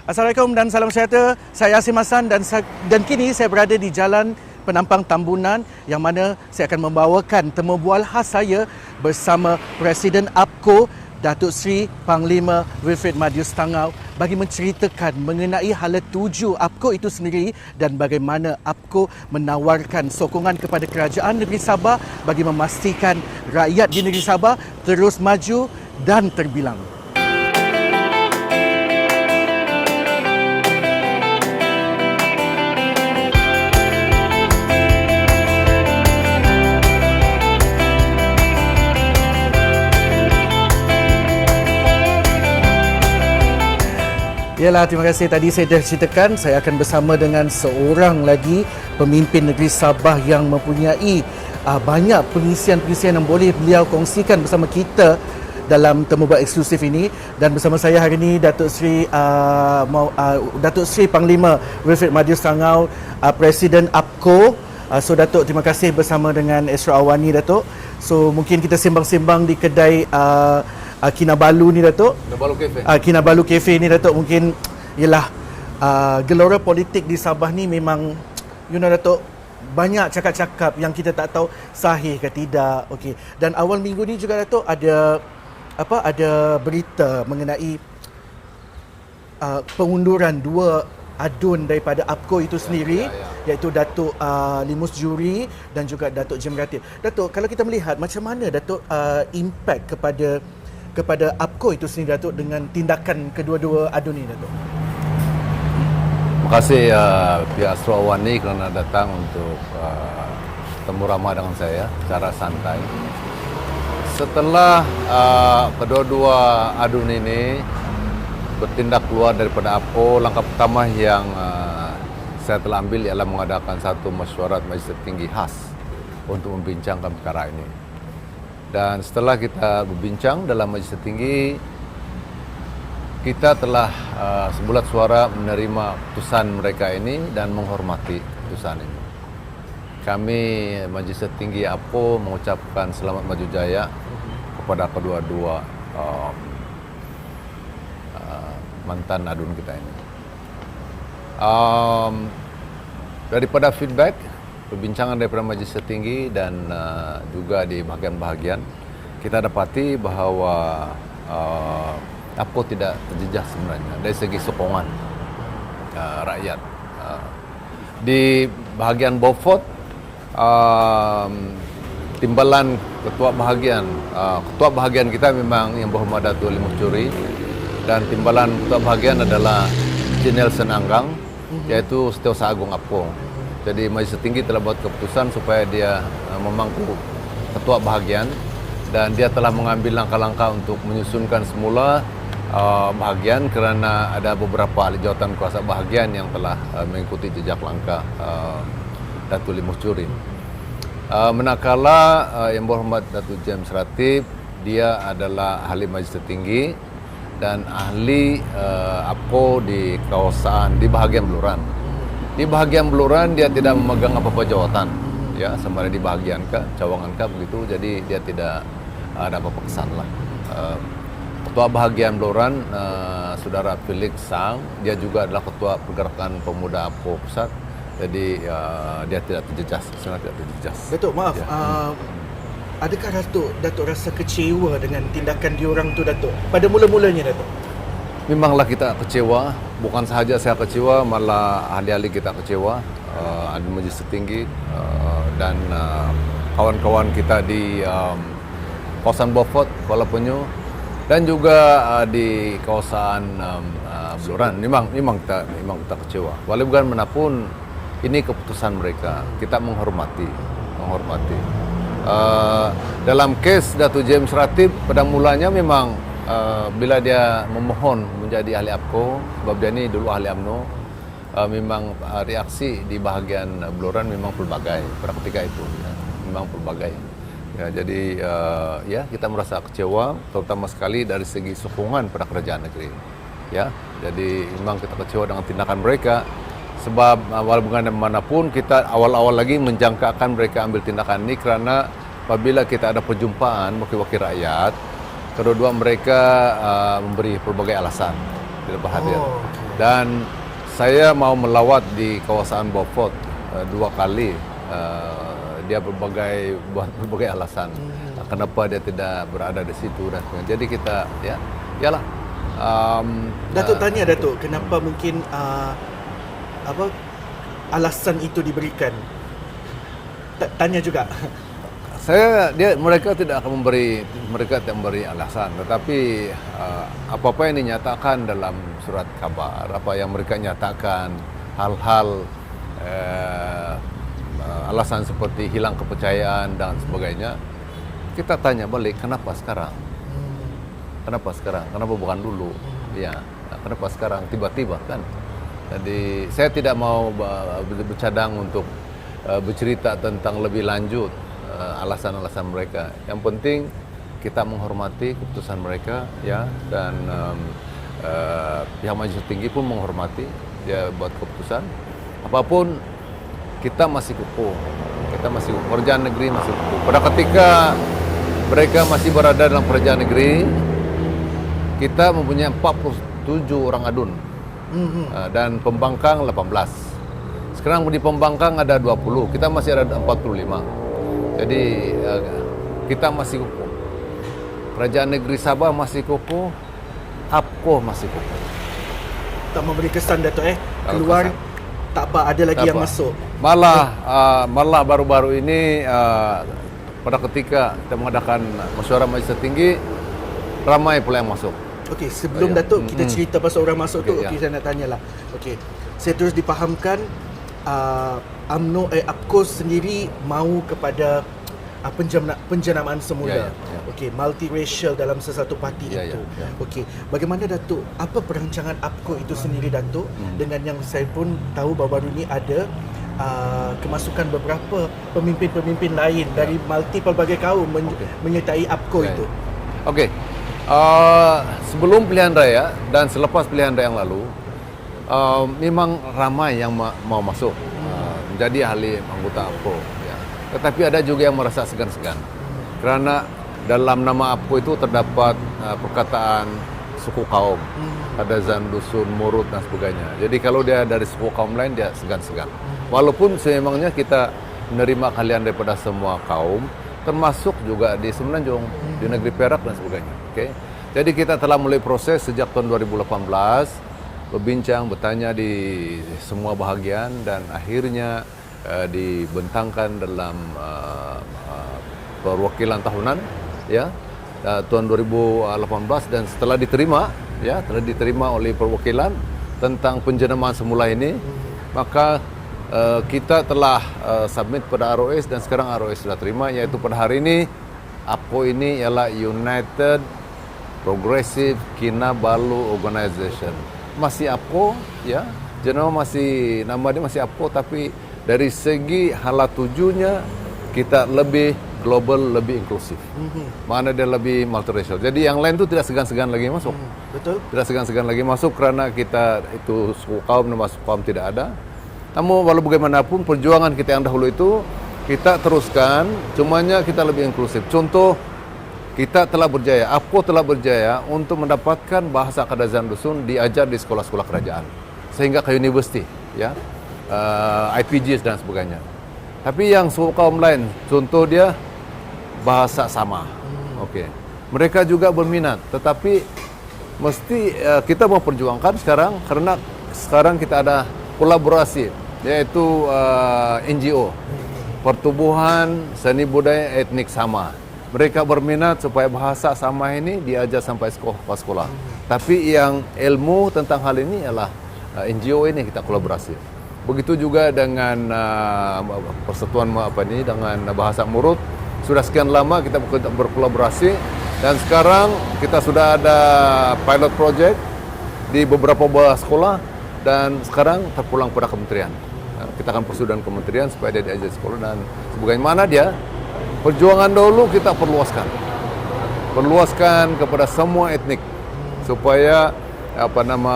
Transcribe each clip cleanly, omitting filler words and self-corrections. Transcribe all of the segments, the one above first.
Assalamualaikum dan salam sejahtera. Saya Asim Hassan dan kini saya berada di Jalan Penampang Tambunan yang mana saya akan membawakan temu bual khas saya bersama Presiden APCO Datuk Seri Panglima Wilfred Madius Tangau bagi menceritakan mengenai hala tuju APCO itu sendiri dan bagaimana APCO menawarkan sokongan kepada kerajaan negeri Sabah bagi memastikan rakyat di negeri Sabah terus maju dan terbilang. Yalah, terima kasih. Tadi saya dah ceritakan saya akan bersama dengan seorang lagi pemimpin negeri Sabah yang mempunyai banyak pengisian-pengisian yang boleh beliau kongsikan bersama kita dalam temu bual eksklusif ini. Dan bersama saya hari ini Datuk Seri Panglima Wilfred Madius Tangau, Presiden APCO. So Datuk, terima kasih bersama dengan Esra Awani, Datuk. So mungkin kita sembang-sembang di kedai Kinabalu ni, Datuk. Kinabalu Cafe. Kinabalu Cafe ni, Datuk, mungkin ialah gelora politik di Sabah ni memang Datuk, banyak cakap-cakap yang kita tak tahu sahih ke tidak. Okey. Dan awal minggu ni juga, Datuk, ada berita mengenai pengunduran dua adun daripada APCO itu sendiri, iaitu Datuk Limus Juri dan juga Datuk Jem Ratib. Datuk, kalau kita melihat macam mana, Datuk, impact kepada APCO itu sendiri, Datuk, dengan tindakan kedua-dua adun ini, Datuk? Terima kasih pihak Esra Awani kerana datang untuk temu ramah dengan saya secara santai. Setelah kedua-dua adun ini bertindak keluar daripada APCO, langkah pertama yang saya telah ambil ialah mengadakan satu mesyuarat Majlis Tertinggi khas untuk membincangkan perkara ini. Dan setelah kita berbincang dalam Majlis Tertinggi, kita telah sebulat suara menerima keputusan mereka ini dan menghormati keputusan ini. Kami Majlis Tertinggi APCO mengucapkan selamat maju jaya kepada kedua-dua mantan adun kita ini. Daripada feedback perbincangan daripada Majlis Tertinggi dan juga di bahagian-bahagian, kita dapati bahawa APCO tidak terjejas sebenarnya dari segi sokongan rakyat. Di bahagian Beaufort, timbalan ketua bahagian kita memang yang berhormat Datuk Limus Juri, dan timbalan ketua bahagian adalah Encik Nelson Anggang, iaitu Setiausaha Agung APCO. Jadi Majlis Tertinggi telah buat keputusan supaya dia memangku ketua bahagian, dan dia telah mengambil langkah-langkah untuk menyusunkan semula bahagian kerana ada beberapa ahli jawatan kuasa bahagian yang telah mengikuti jejak langkah Datuk Limus Juri. Manakala yang berhormat Datuk James Ratib, dia adalah ahli Majlis Tertinggi dan ahli APCO di kawasan di bahagian Beluran. Di bahagian Beluran dia tidak memegang apa-apa jawatan, ya, sama ada di bahagian kah, cawangan kah, begitu. Jadi dia tidak ada apa-apa kesan lah. Ketua bahagian Beluran, Saudara Felix Sang, dia juga adalah ketua pergerakan pemuda APCO pusat. Jadi dia tidak terjejas, sangat tidak terjejas. Datuk, maaf, ya. Adakah Datuk rasa kecewa dengan tindakan diorang tu, Datuk? Pada mula-mulanya, Datuk? Memanglah kita kecewa, bukan sahaja saya kecewa, malah ahli-ahli kita kecewa, ahli Majlis Tertinggi dan kawan-kawan kita di kawasan Beaufort, Kuala Penyu, dan juga di kawasan Beluran. Memang kita kecewa. Walau bagaimanapun ini keputusan mereka, kita menghormati. Dalam kes Datuk James Ratib, pada mulanya memang bila dia memohon menjadi ahli APCO, sebab dia ni dulu ahli UMNO, memang reaksi di bahagian Beluran memang pelbagai pada ketika itu, ya, memang pelbagai. Ya, jadi ya, kita merasa kecewa, terutama sekali dari segi sokongan pada kerajaan negeri. Ya, jadi memang kita kecewa dengan tindakan mereka, sebab walaupun bagaimanapun kita awal-awal lagi menjangkakan mereka ambil tindakan ini kerana apabila kita ada perjumpaan wakil-wakil rakyat, kedua-dua mereka memberi pelbagai alasan. tidak berhadir. okay. Dan saya mau melawat di kawasan Beaufort 2 kali. Dia buat berbagai alasan kenapa dia tidak berada di situ dan sebagainya. Jadi kita yalah. Datuk tanya Datuk, kenapa mungkin alasan itu diberikan? Tanya juga. Mereka tidak memberi alasan, tetapi apa-apa yang dinyatakan dalam surat khabar, apa yang mereka nyatakan, hal-hal alasan seperti hilang kepercayaan dan sebagainya, kita tanya balik, kenapa sekarang? Kenapa sekarang? Kenapa bukan dulu? Ya, kenapa sekarang tiba-tiba kan? Jadi saya tidak mau bercadang untuk bercerita tentang lebih lanjut alasan-alasan mereka. Yang penting kita menghormati keputusan mereka, ya, dan pihak majelis tinggi pun menghormati dia buat keputusan. Apapun kita masih kukuh, kerajaan negeri masih kukuh. Pada ketika mereka masih berada dalam kerajaan negeri, kita mempunyai 47 orang adun dan pembangkang 18. Sekarang di pembangkang ada 20, kita masih ada 45. Jadi kita masih kukuh. Kerajaan negeri Sabah masih kukuh, APCO masih kukuh. Tak memberi kesan Datuk keluar kesan. Tak apa, ada lagi yang masuk. Malah baru-baru ini pada ketika kita mengadakan mesyuarat Majlis Tinggi, ramai pula yang masuk. Okey, sebelum Datuk kita cerita pasal orang masuk tu, saya nak tanyalah. Okey, saya terus dipahamkan APCO sendiri mahu kepada penjenamaan semula. Okey, multiracial dalam sesuatu parti itu. Okey, bagaimana Datuk, apa perancangan APCO itu sendiri Datuk, dengan yang saya pun tahu baru-baru ini ada kemasukan beberapa pemimpin-pemimpin lain dari pelbagai kaum menyertai APCO itu. Okey. Sebelum pilihan raya dan selepas pilihan raya yang lalu, memang ramai yang mau masuk menjadi ahli anggota APCO. Ya. Tetapi ada juga yang merasa segan-segan. Kerana dalam nama APCO itu terdapat perkataan suku kaum. Ada zan, dusun, murut dan sebagainya. Jadi kalau dia dari suku kaum lain, dia segan-segan. Walaupun sememangnya kita menerima kalian daripada semua kaum, termasuk juga di Semenanjung, di negeri Perak dan sebagainya. Okay? Jadi kita telah mulai proses sejak tahun 2018, berbincang, bertanya di semua bahagian, dan akhirnya dibentangkan dalam perwakilan tahunan, ya, tahun 2018, dan setelah diterima oleh perwakilan tentang penjenamaan semula ini, maka kita telah submit pada ROS dan sekarang ROS sudah terima, yaitu pada hari ini APCO ini ialah United Progressive Kinabalu Organization. Masih APCO, ya, nama dia masih APCO, tapi dari segi hala tujunya kita lebih global, lebih inklusif. Mana dia lebih multiracial. Jadi yang lain itu tidak segan-segan lagi masuk. Betul. Tidak segan-segan lagi masuk kerana kita itu suku kaum, nama suku kaum tidak ada. Namun walau bagaimanapun perjuangan kita yang dahulu itu kita teruskan, cumanya kita lebih inklusif. Contoh, kita telah berjaya, APCO telah berjaya untuk mendapatkan bahasa Kadazan Dusun diajar di sekolah-sekolah kerajaan sehingga ke universiti, ya, IPGs dan sebagainya. Tapi yang suku kaum lain, contoh dia bahasa sama, okey, mereka juga berminat, tetapi mesti kita mau perjuangkan sekarang kerana sekarang kita ada kolaborasi, yaitu NGO, Pertubuhan Seni Budaya Etnik Sama. Mereka berminat supaya bahasa sama ini diajar sampai sekolah-sekolah. Tapi yang ilmu tentang hal ini ialah NGO ini kita kolaborasi. Begitu juga dengan persatuan dengan bahasa Murut. Sudah sekian lama kita berkolaborasi dan sekarang kita sudah ada pilot project di beberapa sekolah dan sekarang terpulang pada kementerian. Kita akan persudah dengan kementerian supaya dia diajar sekolah dan sebagaimana dia perjuangan dahulu kita perluaskan kepada semua etnik supaya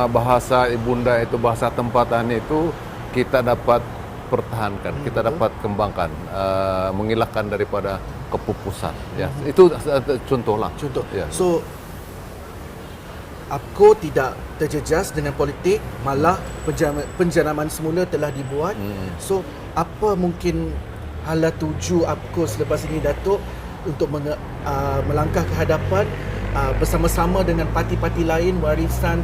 bahasa ibunda itu, bahasa tempatan itu kita dapat pertahankan, kita dapat kembangkan, menghilangkan daripada kepupusan. Ya, itu contohlah. Contoh. Ya. So APCO tidak terjejas dengan politik, malah penjaraman semula telah dibuat. So apa mungkin hala tuju APCO selepas ini, Datuk, untuk melangkah ke hadapan bersama-sama dengan parti-parti lain warisan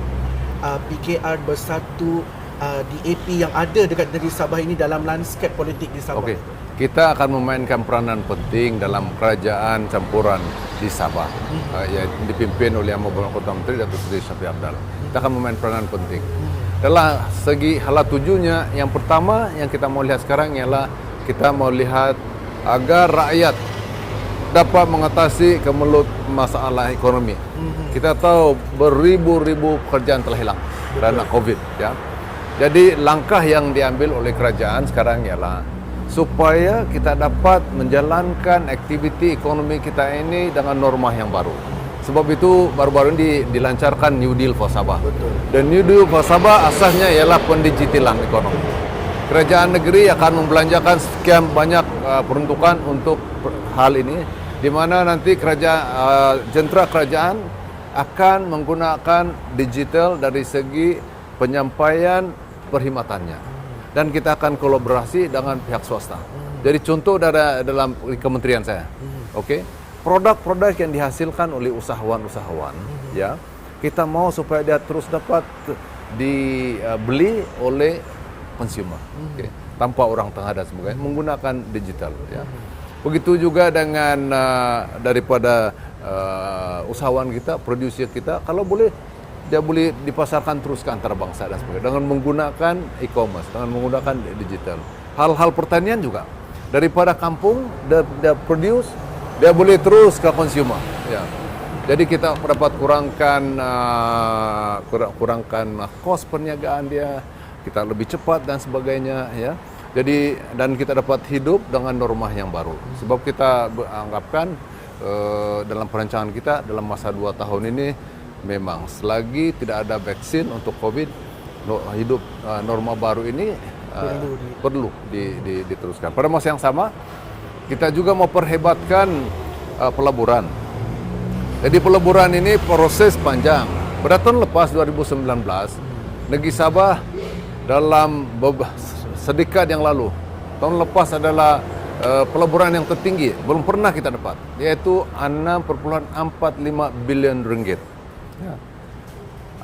PKR Bersatu DAP yang ada dekat negeri Sabah ini dalam lanskap politik di Sabah? Okey. Kita akan memainkan peranan penting dalam kerajaan campuran di Sabah yang dipimpin oleh Yang Berhormat Perdana Menteri Datuk Seri Shafie Apdal. Kita akan memainkan peranan penting. Dalam segi hala tujunya, yang pertama yang kita mau lihat sekarang ialah kita mau lihat agar rakyat dapat mengatasi kemelut masalah ekonomi. Kita tahu beribu-ribu pekerjaan telah hilang kerana COVID. Ya. Jadi langkah yang diambil oleh kerajaan sekarang ialah supaya kita dapat menjalankan aktiviti ekonomi kita ini dengan norma yang baru. Sebab itu baru-baru ini dilancarkan New Deal for Sabah. Betul. Dan New Deal for Sabah asasnya ialah pendigitalan ekonomi. Kerajaan negeri akan membelanjakan sekian banyak peruntukan untuk hal ini, di mana nanti jentera kerajaan akan menggunakan digital dari segi penyampaian perkhidmatannya. Dan kita akan kolaborasi dengan pihak swasta. Jadi contoh dalam kementerian saya, okey, produk-produk yang dihasilkan oleh usahawan-usahawan, ya, kita mau supaya dia terus dapat dibeli oleh consumer, tanpa orang tengah dan sebagainya, menggunakan digital. Ya. Begitu juga dengan daripada usahawan kita, produser kita, kalau boleh dia boleh dipasarkan terus ke antarabangsa dan sebagainya dengan menggunakan e-commerce, dengan menggunakan digital. Hal-hal pertanian juga, daripada kampung dia produce, dia boleh terus ke consumer. Ya. Jadi kita dapat kurangkan kos perniagaan dia, kita lebih cepat dan sebagainya. Ya. Jadi dan kita dapat hidup dengan norma yang baru. Sebab kita anggapkan dalam perancangan kita dalam masa 2 tahun ini, memang selagi tidak ada vaksin untuk COVID, hidup norma baru ini perlu diteruskan. Pada masa yang sama, kita juga mau perhebatkan pelaburan. Jadi pelaburan ini proses panjang. Pada tahun lepas 2019, negeri Sabah dalam sedekad yang lalu, tahun lepas adalah pelaburan yang tertinggi, belum pernah kita dapat, yaitu 6.45 bilion ringgit. Ya.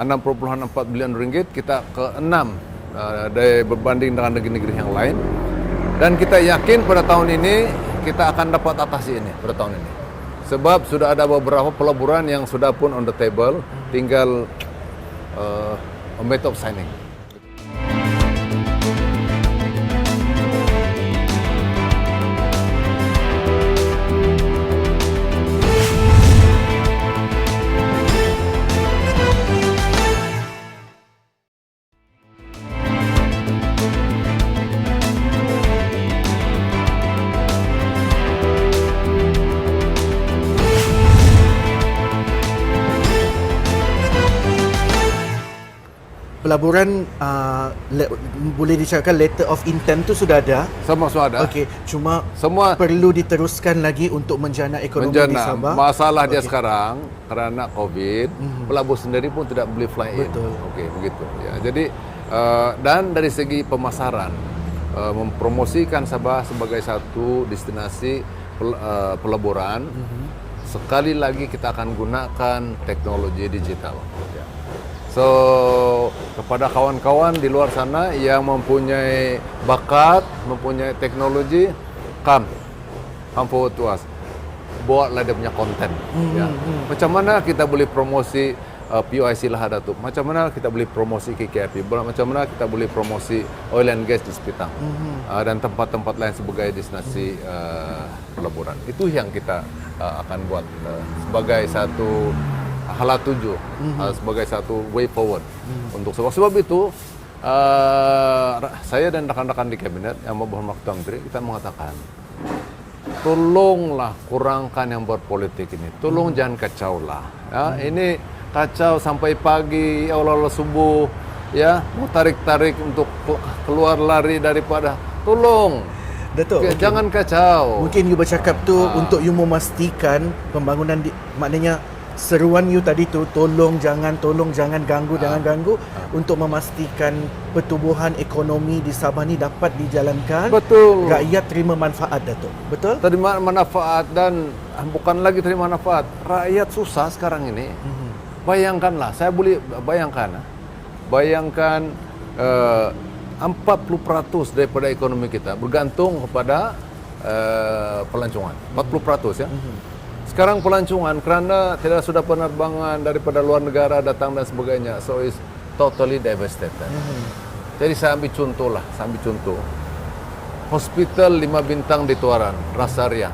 6.4 bilion ringgit, kita ke-6 berbanding dengan negeri-negeri yang lain. Dan kita yakin pada tahun ini kita akan dapat atasi ini pada tahun ini. Sebab sudah ada beberapa pelaburan yang sudah pun on the table, tinggal a matter of signing. Pelaburan boleh dicakap letter of intent tu sudah ada. Semua ada. Okey, cuma Semua perlu diteruskan lagi untuk menjana ekonomi di Sabah. Masalah dia sekarang kerana COVID, pelabur sendiri pun tidak boleh fly in. Betul. Okey, begitu. Ya, jadi dan dari segi pemasaran, mempromosikan Sabah sebagai satu destinasi pelaburan, sekali lagi kita akan gunakan teknologi digital. Ya. So, kepada kawan-kawan di luar sana yang mempunyai bakat, mempunyai teknologi, come forward to us. Buatlah dia punya konten. Ya. Macam mana kita boleh promosi POIC Lahad Datuk? Macam mana kita boleh promosi KKIP? Macam mana kita boleh promosi oil and gas di Sepitang? Dan tempat-tempat lain sebagai destinasi pelaburan. Itu yang kita akan buat sebagai satu hala tuju, sebagai satu way forward untuk sebab itu saya dan rakan-rakan di kabinet yang berhormat Ketua Menteri, kita mengatakan tolonglah kurangkan yang berpolitik ini, tolong jangan kacau lah. Ya, ini kacau sampai pagi, awal-awal subuh, ya, mau tarik-tarik untuk keluar lari daripada, tolong. Datuk, jangan kacau. Mungkin you bercakap tu untuk you memastikan pembangunan maknanya seruan you tadi tu, tolong jangan ganggu, jangan ganggu untuk memastikan pertumbuhan ekonomi di Sabah ni dapat dijalankan. Betul. Rakyat terima manfaat, Datuk. Betul? Terima manfaat dan bukan lagi terima manfaat. Rakyat susah sekarang ini. Bayangkanlah, saya boleh bayangkan. Bayangkan 40% daripada ekonomi kita bergantung kepada pelancongan. 40% ya. Sekarang pelancongan kerana tidak sudah penerbangan daripada luar negara datang dan sebagainya. So it's totally devastated. Jadi saya ambil contoh lah, Hospital 5 bintang di Tuaran, Rasaria.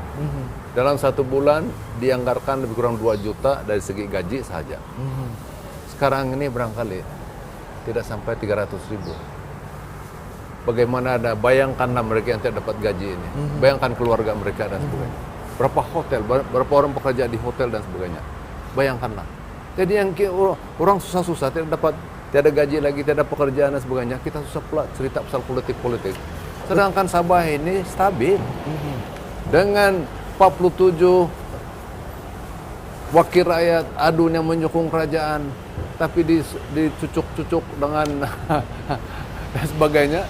Dalam 1 bulan dianggarkan lebih kurang 2 juta dari segi gaji saja. Sekarang ini barangkali tidak sampai 300.000. Bagaimana ada, bayangkanlah mereka yang tidak dapat gaji ini. Bayangkan keluarga mereka dan sebagainya. Berapa hotel, berapa orang bekerja di hotel dan sebagainya. Bayangkanlah. Jadi yang orang susah-susah tidak ada gaji lagi, tidak ada pekerjaan dan sebagainya. Kita susah pula cerita pasal politik. Sedangkan Sabah ini stabil. Dengan 47 wakil rakyat adunya menyokong kerajaan, tapi dicucuk-cucuk dengan dan sebagainya.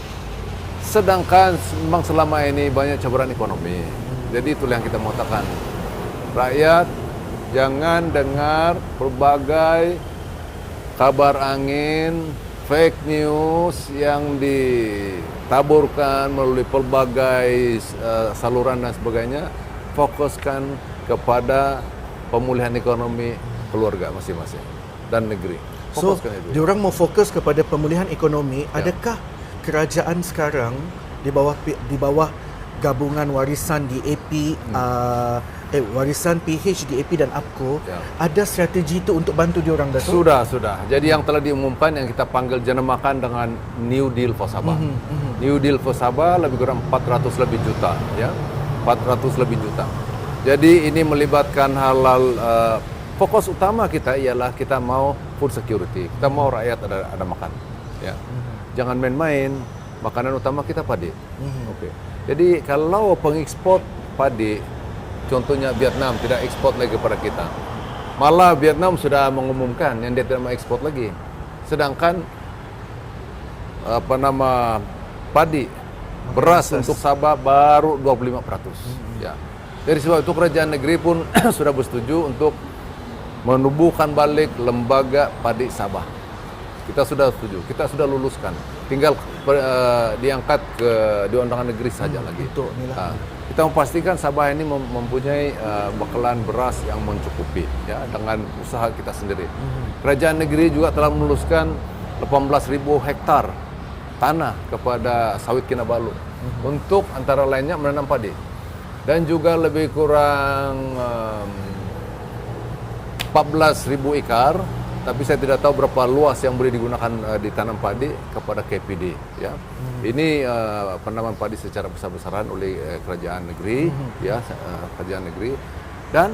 Sedangkan memang selama ini banyak cabaran ekonomi. Jadi itulah yang kita mau katakan. Rakyat jangan dengar berbagai kabar angin, fake news yang ditaburkan melalui pelbagai saluran dan sebagainya. Fokuskan kepada pemulihan ekonomi keluarga masing-masing dan negeri. Fokuskan itu. Diorang mau fokus kepada pemulihan ekonomi. Adakah kerajaan sekarang di bawah gabungan warisan DAP, warisan PH, DAP dan APCO, ada strategi itu untuk bantu diorang, Datuk? Sudah. Jadi yang telah diumumkan yang kita panggil jenamakan dengan New Deal for Sabah. New Deal for Sabah lebih kurang 400 lebih juta, ya. 400 lebih juta. Jadi ini melibatkan halal, fokus utama kita ialah kita mau food security. Kita mau rakyat ada makan, ya. Jangan main-main. Makanan utama kita padi. Okey. Jadi kalau pengekspor padi, contohnya Vietnam tidak ekspor lagi kepada kita. Malah Vietnam sudah mengumumkan yang dia tidak mau ekspor lagi. Sedangkan padi, beras untuk Sabah baru 25%. Ya. Dari sebab itu kerajaan negeri pun sudah bersetuju untuk menubuhkan balik lembaga padi Sabah. Kita sudah setuju, kita sudah luluskan. Tinggal diangkat ke Dewan Undangan Negeri saja lagi. Kita memastikan Sabah ini mempunyai bekalan beras yang mencukupi, ya, dengan usaha kita sendiri. Kerajaan negeri juga telah meluluskan 18.000 hektar tanah kepada sawit Kinabalu untuk antara lainnya menanam padi. Dan juga lebih kurang 14.000 ekar, tapi saya tidak tahu berapa luas yang boleh digunakan ditanam padi kepada KPD. Ya, ini penanaman padi secara besar-besaran oleh kerajaan negeri, ya, kerajaan negeri. Dan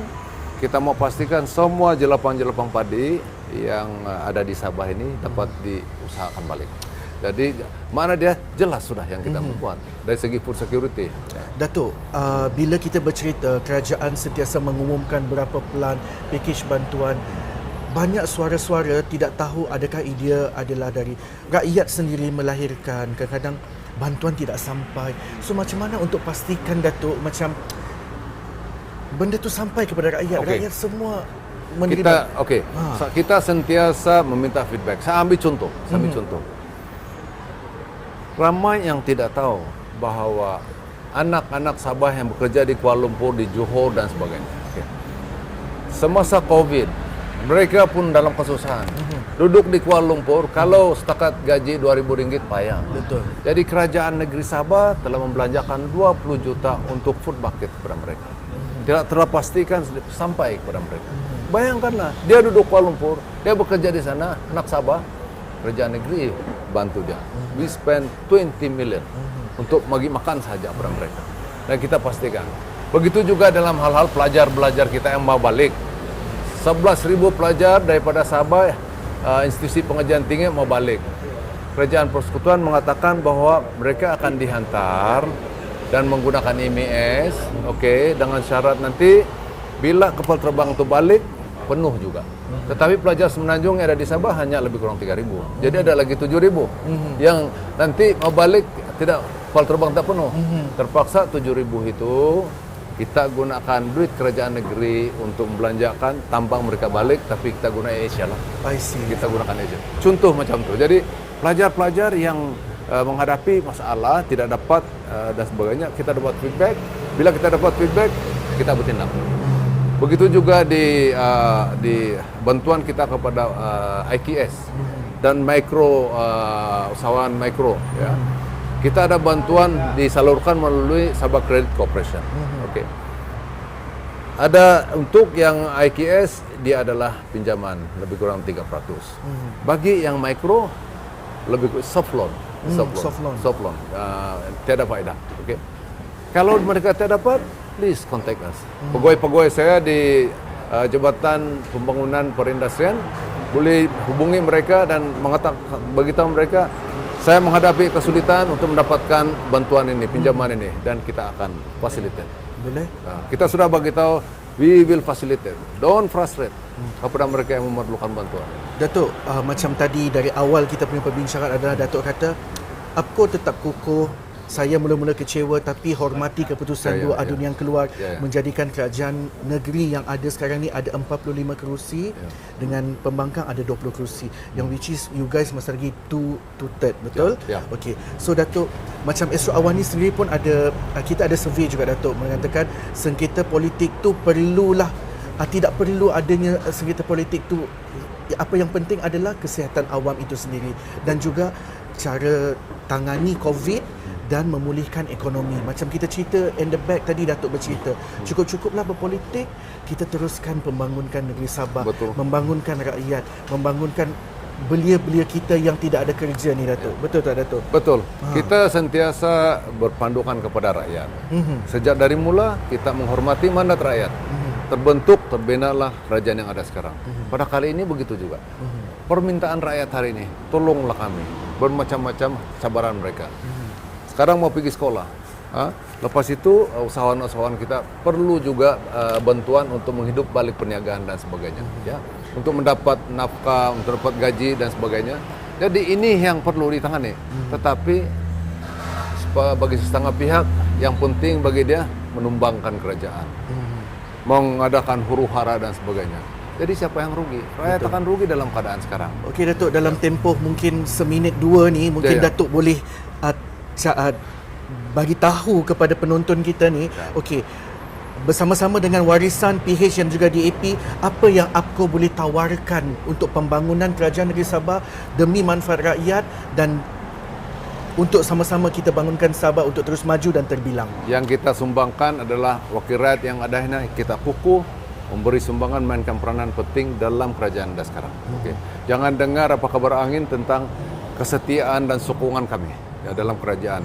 kita mau pastikan semua jelapang-jelapang padi yang ada di Sabah ini dapat diusahakan balik. Jadi mana dia jelas sudah yang kita membuat dari segi food security. Datuk, bila kita bercerita kerajaan sentiasa mengumumkan berapa pelan pakej bantuan, banyak suara-suara tidak tahu adakah idea adalah dari rakyat sendiri melahirkan. Kadang-kadang bantuan tidak sampai. So macam mana untuk pastikan, Datuk, macam benda tu sampai kepada rakyat? Rakyat semua menerima. Kita sentiasa meminta feedback. Saya ambil contoh. Ramai yang tidak tahu bahawa anak-anak Sabah yang bekerja di Kuala Lumpur, di Johor dan sebagainya. Semasa COVID, mereka pun dalam kesusahan. Duduk di Kuala Lumpur, kalau setakat gaji RM2,000 payah. Betul. Jadi kerajaan negeri Sabah telah membelanjakan 20 juta untuk food bucket kepada mereka. Tidak terpastikan sampai kepada mereka. Bayangkanlah, dia duduk Kuala Lumpur, dia bekerja di sana, anak Sabah, kerajaan negeri bantu dia. We spend 20 million untuk bagi makan saja kepada mereka. Dan kita pastikan. Begitu juga dalam hal-hal pelajar-belajar kita yang mau balik. 11.000 pelajar daripada Sabah, institusi pengajian tinggi mau balik. Kerajaan Persekutuan mengatakan bahawa mereka akan dihantar dan menggunakan IMS, dengan syarat nanti bila kapal terbang itu balik, penuh juga. Tetapi pelajar Semenanjung yang ada di Sabah hanya lebih kurang 3.000. Jadi ada lagi 7.000 yang nanti mau balik tidak, kapal terbang tak penuh. Terpaksa 7.000 itu kita gunakan duit kerajaan negeri untuk membelanjakan, tambang mereka balik, tapi kita guna Asia lah. I see. Kita gunakan Asia. Contoh macam tu. Jadi pelajar-pelajar yang menghadapi masalah, tidak dapat dan sebagainya, kita dapat feedback. Bila kita dapat feedback, kita bertindak. Begitu juga di bantuan kita kepada IKS dan usahawan mikro. Ya. Kita ada bantuan disalurkan melalui Sabah Credit Corporation. Oke. Ada untuk yang IKS, dia adalah pinjaman lebih kurang 3%. Bagi yang mikro, lebih soft loan. Soft loan. Tiada faedah. Oke. Kalau mereka tidak dapat, please contact us. Pegawai-pegawai saya di Jabatan Pembangunan Perindustrian boleh hubungi mereka dan beritahu mereka, saya menghadapi kesulitan untuk mendapatkan bantuan ini, pinjaman ini, dan kita akan facilitate. Boleh? Kita sudah beritahu, we will facilitate. Don't frustrate kepada mereka yang memerlukan bantuan. Datuk, macam tadi dari awal kita punya perbincangan adalah Datuk kata, APCO tetap kukuh. Saya mula-mula kecewa tapi hormati keputusan dua adun yang keluar menjadikan kerajaan negeri yang ada sekarang ni ada 45 kerusi dengan pembangkang ada 20 kerusi yang which is you guys masih lagi two third, betul? Okey. So Datuk, macam Esro Awani sendiri pun ada, kita ada survey juga Datuk mengatakan sengketa politik tu perlulah, tidak perlu adanya sengketa politik tu. Apa yang penting adalah kesihatan awam itu sendiri dan juga cara tangani COVID dan memulihkan ekonomi. Macam kita cerita in the back tadi Datuk bercerita, cukup-cukuplah berpolitik, kita teruskan membangunkan negeri Sabah, membangunkan rakyat, membangunkan belia-belia kita yang tidak ada kerja ni Datuk. Betul tak Datuk? Betul. Kita sentiasa berpandukan kepada rakyat. Sejak dari mula kita menghormati mandat rakyat. Terbentuk, terbinalah kerajaan yang ada sekarang. Pada kali ini begitu juga. Permintaan rakyat hari ini, tolonglah kami. Bermacam-macam cabaran mereka. Sekarang mau pergi sekolah. Lepas itu usahawan-usahawan kita perlu juga bantuan untuk menghidup balik perniagaan dan sebagainya. Ya, untuk mendapat nafkah, untuk dapat gaji dan sebagainya. Jadi ini yang perlu ditangani. Tetapi bagi setengah pihak, yang penting bagi dia menumbangkan kerajaan, mengadakan huru-hara dan sebagainya. Jadi siapa yang rugi? Rakyat akan rugi dalam keadaan sekarang. Okey Datuk, dalam tempoh mungkin seminit dua ni, mungkin Datuk boleh bagi tahu kepada penonton kita ni, okey, bersama-sama dengan warisan PH dan juga DAP, apa yang APCO boleh tawarkan untuk pembangunan kerajaan negeri Sabah demi manfaat rakyat dan untuk sama-sama kita bangunkan Sabah untuk terus maju dan terbilang. Yang kita sumbangkan adalah wakil rakyat yang ada ini, kita kukuh memberi sumbangan, mainkan peranan penting dalam kerajaan anda sekarang. Okay. Jangan dengar apa kabar angin tentang kesetiaan dan sokongan kami dalam kerajaan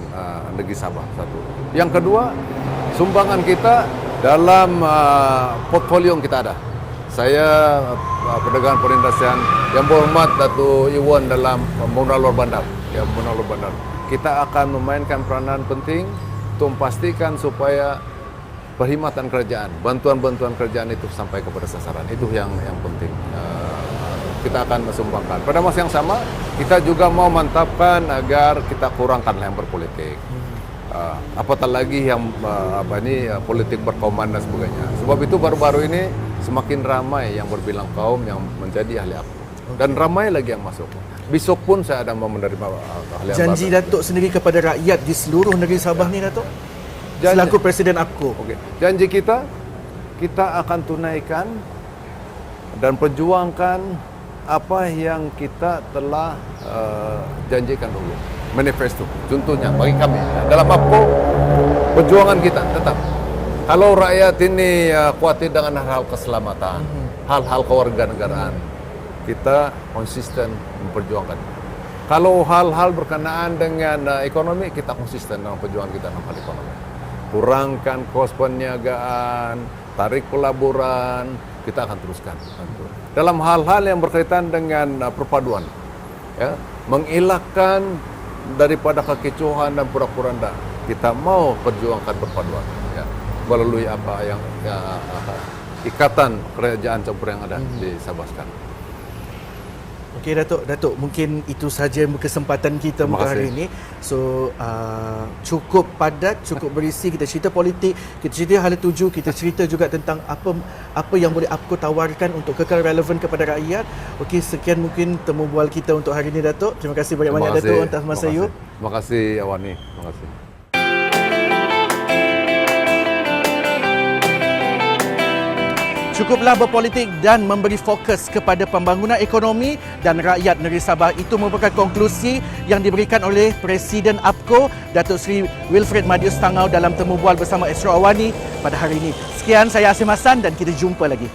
negeri Sabah. Satu. Yang kedua, sumbangan kita dalam portfolio yang kita ada. Saya pedagang perindustrian yang berhormat Datuk Iwan dalam Pembangunan Luar Bandar. Ya, Pembangunan Luar Bandar. Kita akan memainkan peranan penting untuk memastikan supaya perkhidmatan kerajaan, bantuan-bantuan kerajaan itu sampai kepada sasaran. Itu yang penting. Kita akan mensumbangkan. Pada masa yang sama, kita juga mau mantapkan agar kita kurangkanlah yang berpolitik. Apatah lagi yang politik berkauman dan sebagainya. Sebab itu baru-baru ini semakin ramai yang berbilang kaum yang menjadi ahli APCO. Dan ramai lagi yang masuk. Besok pun saya ada mau menerima ahli APCO. Janji Datuk sendiri kepada rakyat di seluruh negeri Sabah ni Datuk? Selaku Presiden APCO. Okay. Janji kita akan tunaikan dan perjuangkan apa yang kita telah janjikan dulu. Manifesto. Contohnya bagi kami dalam APCO, perjuangan kita tetap. Kalau rakyat ini khawatir dengan hal-hal keselamatan, hal-hal kewarganegaraan, kita konsisten memperjuangkan. Kalau hal-hal berkenaan dengan ekonomi, kita konsisten dalam perjuangan kita dalam hal ekonomi. Kurangkan kos perniagaan, tarik pelaburan, kita akan teruskan. Dalam hal-hal yang berkaitan dengan perpaduan, ya, mengelakkan daripada kekecohan dan pura-puranda, kita mau perjuangkan perpaduan, ya, melalui apa yang ikatan kerajaan campur yang ada di Sabah sekarang. Okey Datuk, mungkin itu saja kesempatan kita Terima untuk hari kasih. ini. So cukup padat, cukup berisi. Kita cerita politik, kita cerita hala tuju, kita cerita juga tentang apa yang boleh APCO tawarkan untuk kekal relevan kepada rakyat. Okey, sekian mungkin temu bual kita untuk hari ini Datuk. Terima kasih banyak-banyak Datuk atas masa you. Terima kasih Awani. Terima kasih. Cukuplah berpolitik dan memberi fokus kepada pembangunan ekonomi dan rakyat negeri Sabah. Itu merupakan konklusi yang diberikan oleh Presiden APCO, Datuk Seri Wilfred Madius Tangau dalam temu bual bersama Astro Awani pada hari ini. Sekian, saya Asim Hassan dan kita jumpa lagi.